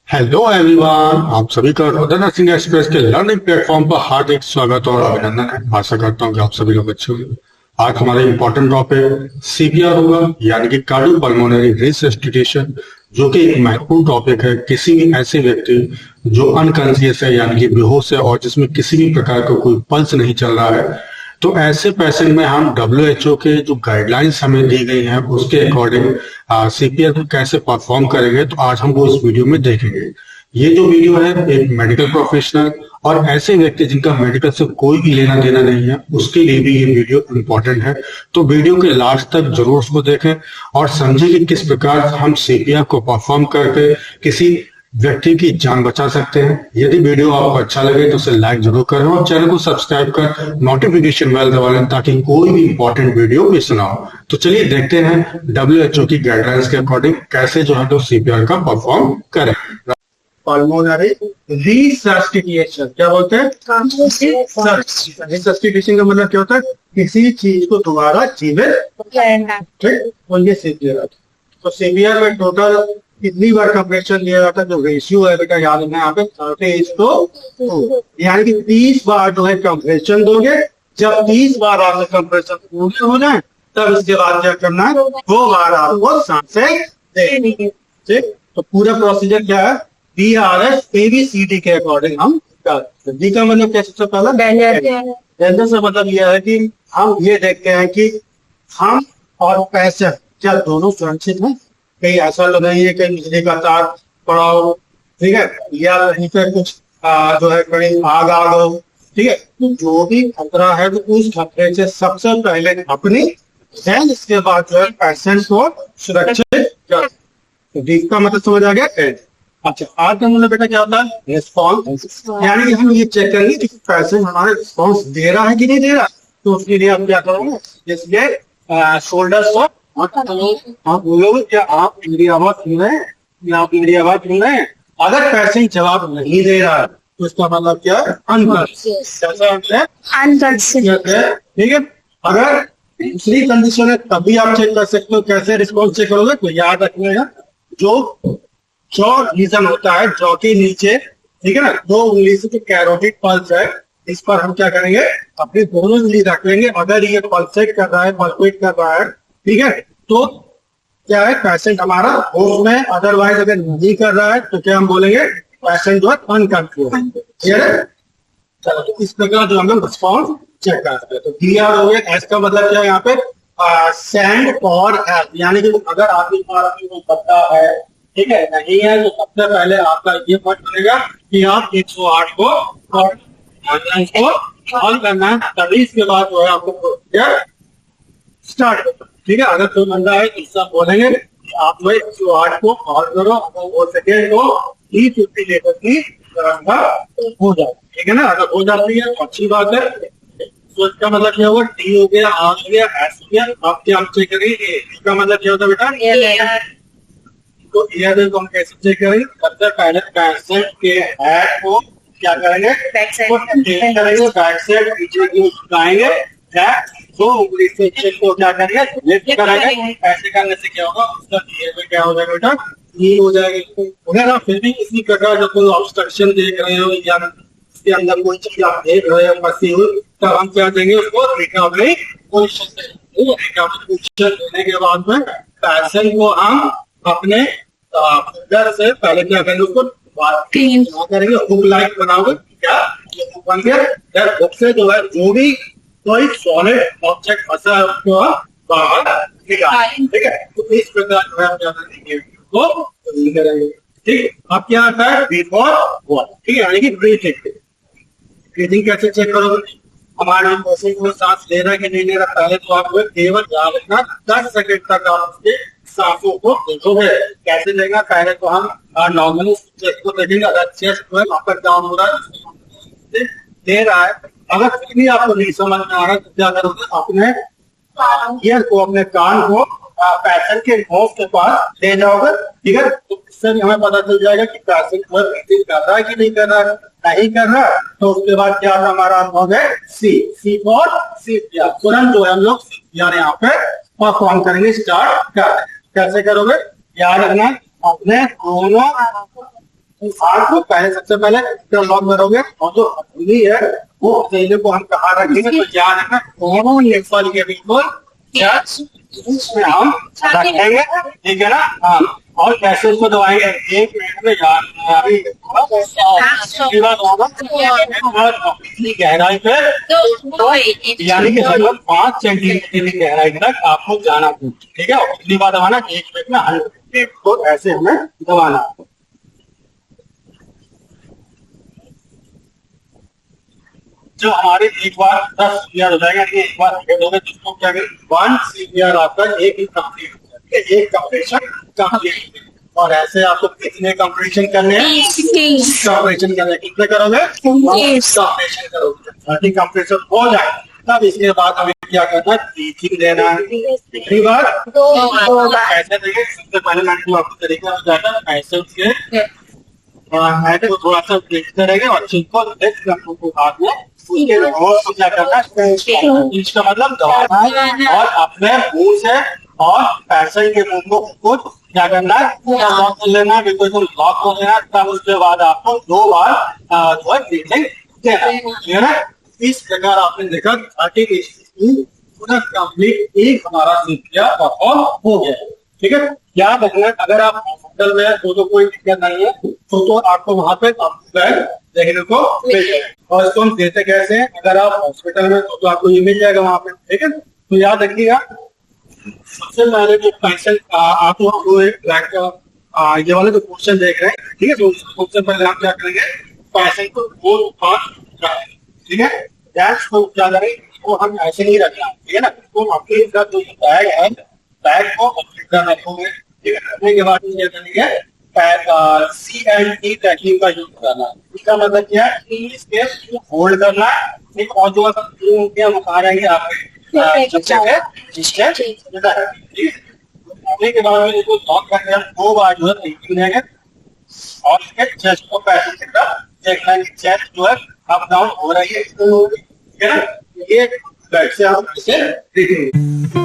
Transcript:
Hello everyone, आप सभी का रोदन नर्सिंग एक्सप्रेस के लर्निंग प्लेटफॉर्म पर हार्दिक स्वागत और अभिनंदन है। आशा करता हूँ कि आप सभी लोग अच्छे होंगे। आज हमारा इंपॉर्टेंट टॉपिक सीपीआर होगा, यानी कि कार्डियोपल्मोनरी रिसस्टिटेशन, जो कि एक महत्वपूर्ण टॉपिक है। किसी भी ऐसे व्यक्ति जो अनकॉन्शियस है, यानी कि बेहोश है और जिसमें किसी भी प्रकार का कोई पल्स नहीं चल रहा है, तो ऐसे पेशेंट में हम WHO के जो गाइडलाइंस हमें दी गई हैं उसके अकॉर्डिंग सीपीआर को कैसे परफॉर्म करेंगे, तो आज हम वो इस वीडियो में देखेंगे। ये जो वीडियो है एक मेडिकल प्रोफेशनल और ऐसे व्यक्ति जिनका मेडिकल से कोई भी लेना देना नहीं है उसके लिए भी ये वीडियो इंपॉर्टेंट है। तो वीडियो के लास्ट तक जरूर उसको देखें और समझें कि किस प्रकार हम सीपीआर को परफॉर्म करके किसी व्यक्ति की जान बचा सकते हैं। यदि वीडियो आपको अच्छा लगे तो उसे लाइक जरूर करें और चैनल को सब्सक्राइब कर नोटिफिकेशन बेल दबा लें ताकि कोई भी इंपॉर्टेंट वीडियो मिस ना हो। तो चलिए देखते हैं WHO की गाइडलाइंस के अकॉर्डिंग कैसे जो है तो सीपीआर का परफॉर्म करें। पल्मोनरी रिसस्टिटेशन क्या बोलते हैं? रिसस्टिटेशन का मतलब क्या होता है? किसी चीज को दोबारा जीवित, ठीक, और ये सीपीआर। तो सीपीआर में टोटल कितनी बार कंप्रेशन लिया जाता है? जो रेशियो है बेटा याद रखना, यहाँ पे 30:2, यानी कि 30 बार जो है कंप्रेशन दोगे। जब 30 बार आपके कंप्रेशन पूरे हो जाए तब इसके बाद क्या करना है? 2 बार आपको सांसें देनी, ठीक। तो पूरा प्रोसीजर क्या है? DRS ABCD के अकॉर्डिंग हम करते हैं। डी का मतलब क्या? सबसे पहला डेंजर से मतलब यह है कि हम ये देखते हैं कि हम और पेशेंट क्या दोनों सुरक्षित हैं। कहीं ऐसा लग नहीं है कहीं बिजली का तार पड़ा हो, ठीक है, या कहीं पे कुछ जो है कहीं आग हो, ठीक है। तो जो भी खतरा है तो उस खतरे से सबसे पहले अपनी देन इसके बाद जो है पेशेंट को सुरक्षित कर। तो डी का मतलब समझ आ गया? अच्छा, आज का मतलब बेटा क्या होता है? रिस्पॉन्स, यानी कि हम ये चेक करेंगे कि पेशेंट हमारा रिस्पॉन्स दे रहा है कि नहीं दे रहा। तो उसके लिए हम क्या करेंगे? इसलिए शोल्डर्स को आप बोलोगे क्या आप मेरी आवाज सुन रहे हैं या आप मेरी आवाज सुन रहे हैं? अगर पेशेंट जवाब नहीं दे रहा है तो इसका मतलब क्या है? अनकॉन्शियस, ठीक है। अगर दूसरी कंडीशन है तभी आप चेक कर सकते हो। कैसे रिस्पॉन्स चेक करोगे? तो याद रखिएगा, जो जॉ रीजन होता है, जॉ के नीचे, ठीक है ना, 2 उंगली से जो कैरोटिड पल्स है, इस पर हम क्या करेंगे? अपनी दोनों उंगली रख लेंगे। अगर ये पल्सेट कर रहा है, पल्सेट कर रहा है, ठीक है, तो क्या है? पेशेंट हमारा होश में। अदरवाइज अगर नहीं कर रहा है तो क्या हम बोलेंगे? पेशेंट जो है अनकंट्रोल। चलो, तो इस प्रकार जो हम लोग रिस्पॉन्स चेक करते हैं। तो क्लियर हो गया। एस का मतलब क्या है यहाँ पे? सेंड फॉर हेल्प, यानी कि अगर आपके पास कोई बंदा है, ठीक है, नहीं है, तो सबसे पहले आपका ये पॉइंट बनेगा कि आप 108 को कॉल करना है। तभी इसके बाद जो है आपको स्टार्ट, ठीक है। अगर कोई बंदा है तो सब बोलेंगे आप लोग 108 को कॉल करो। अगर वो सेकेंड को 50 लीटर की व्यवस्था हो जाए, ठीक है ना। अगर हो जाती है तो अच्छी बात है। तो इसका मतलब क्या होगा? टी हो गया, आर हो गया, एस हो गया। आप क्या चेक करेंगे? इसका मतलब क्या होता है बेटा? तो ईयर को हम कैसे चेक करेंगे? सबसे पहले पेशेंट के हेड को क्या करेंगे? बैक साइड पीछे की झुकाएंगे। दो उंगली से चेक को क्या करेंगे? लिफ्ट करेंगे। ऐसे करने से क्या होगा? उसका ईयर में क्या हो जाएगा बेटा? ये हो जाएगा। अगर आप फिर भी किसी प्रकार का कोई ऑब्स्ट्रक्शन देख रहे हो या इसके अंदर कोई चीज आप देख रहे हो फंसी हुई, तब हम क्या देंगे? उसको रिकवरी पोजीशन देने के बाद में पेशेंट को हम अपने फिंगर से पहले क्या करेंगे? उसको करेंगे, हुक लाइक बनाओगे। क्या हुक बन गया? हुक से जो है जो भी कोई सॉलिड ऑब्जेक्ट फंसा है उसको बाहर निकालें, ठीक है। तो इस प्रकार जो है हम क्या करेंगे? वो करेंगे, ठीक। अब क्या आता है? बिफोर वॉल, ठीक है, यानी कि ब्रीथिंग। ब्रीथिंग कैसे चेक करोगे? हमारे पेशेंट को सांस ले रहा है कि नहीं ले रहा? पहले तो आपको केवल याद रखना 10 सेकंड तक आप उसके सांसों को देखोगे। कैसे लेगा? पहले तो हम नॉर्मली चेस्ट को देखेंगे। अगर चेस्ट जो है अप एंड डाउन हो रहा है, दे रहा है। अगर फिर भी आपको नहीं समझ में आ रहा तो क्या करोगे? अपने ईयर को, अपने कान को पेशेंट के नोज के पास ले जाओगे, ठीक है। तो इससे हमें पता चल जाएगा कि पेशेंट जो है ब्रीथिंग कर रहा है कि नहीं कर रहा है। नहीं कर रहा तो उसके बाद क्या हमारा हो गया? सी फॉर सीपीआर। तुरंत जो है हम लोग सीपीआर यहाँ पे परफॉर्म करेंगे, स्टार्ट कर। कैसे करोगे? याद रखना, अपने दोनों हार्ट को पहले सबसे पहले लॉक करोगे और जो हथेली है वो हथेली को हम कहाँ रखेंगे तो याद रखना दोनों लेफल के बिल्कुल इसमें हम रखेंगे, ठीक है ना। हाँ, और कैसे उसको दबाएंगे 1 मिनट में याद गहराई पे, यानी कि लगभग 5 सेंटीमीटर की गहराई तक आपको जाना, ठीक है। पिछली बार दबाना 1 मिनट में 100, तो ऐसे हमें दबाना। जो हमारे एक बार 10 CPR हो जाएगा, एक बार जिसको क्या 1 CPR आपका एक ही कंप्लीट हो जाएगा, एक कंप्रेशन कंप्लीट। और ऐसे आपको कितने कंप्रेशन करने हैं, कंप्रेशन करने कितने करोगे, कंप्रेशन करोगे। 30 कंप्रेशन हो जाए तब इसके बाद हमें क्या करना है, ब्रीथिंग देना है। कितनी बार, 2 बार। ऐसे देखिए, सबसे पहले मैंने आपको तरीका बताया, ऐसे उसके हेड को थोड़ा सा देखते रहेंगे और चिनको हाथ में उसके और क्या करना है, इसका मतलब दबाना है और अपने मुंह से और पैसे के मुंह को कुछ क्या करना है, लॉक कर लेना है, बिल्कुल लॉक कर लेना। तब उसके बाद आपको 2 बार जो है ब्रीथिंग देना है। इस प्रकार आपने देखा 30 पूरा कंप्लीट एक हमारा CPR परफॉर्म हो गया, ठीक है। याद रखना अगर आप हॉस्पिटल में तो कोई दिक्कत नहीं है, तो आपको वहां पे बेड देखने को मिल जाएगा। और इसको हम देते कैसे हैं, अगर आप हॉस्पिटल में तो आपको ये मिल जाएगा वहां पे, ठीक है। तो याद रखिएगा सबसे पहले जो पेशेंट आप ये वाले जो क्वेश्चन देख रहे हैं, ठीक है। तो सबसे पहले आप क्या करेंगे, पेशेंट को 2 हाथ रखेंगे, ठीक है। गैस को क्या करें, इसको हम ऐसे नहीं रखना, ठीक है ना। तो आपके साथ जो बैग है, बैग को रखोगे, ठीक है। रखने के बाद क्या करेंगे, CNT टेक्निक का यूज करना। इसका मतलब क्या है, इसके होल्ड करना है, ठीक। और जो हम आ रहेंगे आपके के बाद में इसको लॉक करके हम 2 बार जो है ब्रीथिंग देंगे और इसके चेस्ट को पैसेंट की तरफ देखना है, चेस्ट जो है अप डाउन हो रही है, ठीक है ना। ये बेड से हम इसे ब्रीथिंग